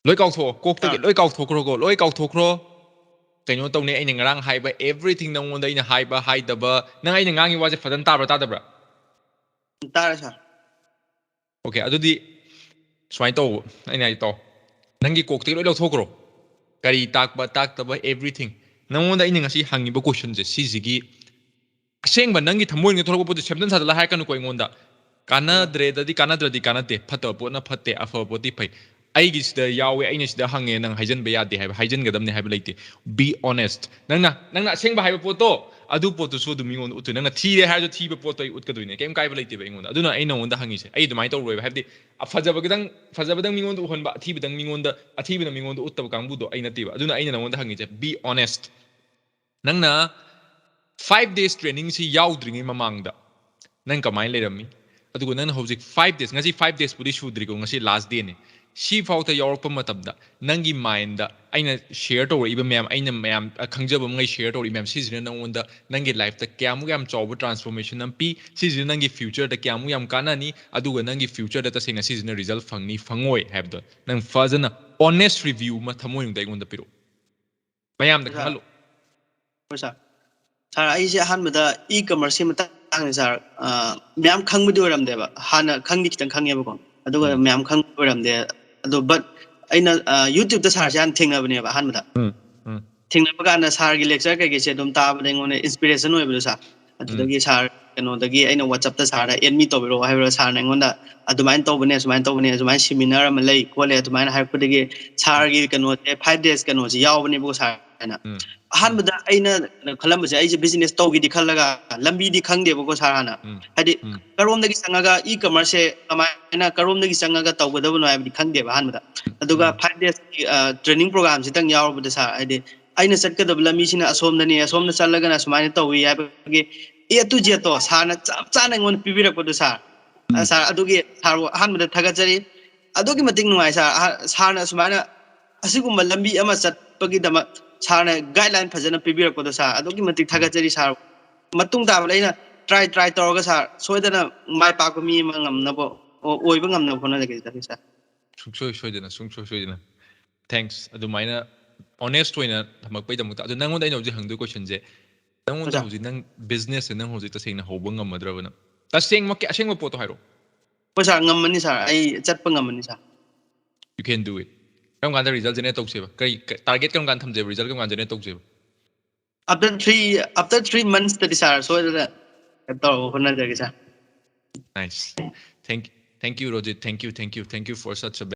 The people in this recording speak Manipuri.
lối cao thô cốc tới lối cao thô kro lối cao thô kro cái nhau tàu này anh ngang hai ba everything nông môn đây là hai đập nang anh ngang như vậy phát triển ta bra ta sir ok adu di xoay tàu anh này tàu nang cái cốc tới lối cao thô kro cái tak ba everything nông môn đây anh ngang si hàng như bao question je si zigi xem mà nang cái tham môn cái thô cái bút xem đến sao là hai cái nó coi ngon đã cana dre da di cana dre di cana te phát tàu bút na phát te afa bút đi phải ai cái sự yawe ai này hàng nghe nang haizen be yade hai haizen cái đam này hai be late be honest nang na xem ba hai photo adu photo so du mingon utu nang na thi de hai jo thi be photo ut ka duine kem kai be late be ingon adu na ai nong da hangi se ai dumai to roi hai de faja ba dang mingon du hon ba thi be dang mingon da athi be mingon du ut ta kang bu do ai na ti ba adu na ai nong da hangi se be honest nang na 5 days training si yaw dringi mamang da nang kamai le rami adu nang hojik 5 days ngasi 5 days pudi shudri ko ngasi last day ne si fauta yawarpa matamda nangi mind da aina share to iba ma'am aina ma'am khangjaba ngai share to ma'am si jina nangunda nangi life ta kyamu yam chawba transformation am pi si jina nangi future da kyamu yam kana ni aduga nangi future da ta singa si jina result phangni phangoi habda nang fazana honest review ma thamoi ngai ngonda piro mayam da khalo sir sir ai je han mada e-commerce ma tang sir ma'am khangbu oram deba hana khangdi kitang khangye ba ko aduga ma'am khang oram de ado but aina YouTube da sar jan thingna bane ba han mada thingna ba kana sar gi lecture kai ge se dum ta ba ngone inspiration oi bu sa adudagi sar kano dagi aina WhatsApp ta sar en mi to biro haibra sar na ngonda adumain to bane sumain seminar am lei kole adumain har pudagi sar gi kano 5 days kano ji yaw bane bu sar na han mada aina khalam ba ai je business to gi di khalaga lambi di khangde ba ko sar hana hadi karom dagi sangaga e-commerce amaina karom dagi sangaga tawgada bu no ai di khangde ba han mada aduga 5 days training program sitang yaw bu da sar hadi aina satkadab lambi sina asomna challaga na sumaina tawi habage e tu je to sarna chap chana ngon pibirak ko sar sar adugi sar han mada thagachari adugi mating nuai sar sarna sumaina asigumba lambi ama chatpagi dama sarna guideline phajana pibirak ko sar adugi mating thagachari sar matung ta laina try toroga sar soidana mai pa ko mi ngamna bo oiba ngamna phona lagi sar sungchoi soidana thanks adumaina honest oina thamak pai damuk ta adu nangon dai no ji hangdu question je nangon da hoji nang business nang hoji ta sengna hoba ngamadravana ta seng ma aseng ma poto hairo pasa ngamani sir ai chatpa ngamani sir you can do it kam gan da result jene tok seba kai target kam gan thamje result kam gan jene tok seba after 3 months that is sir so that to hona jagi sir nice thank you Rojit thank you for such a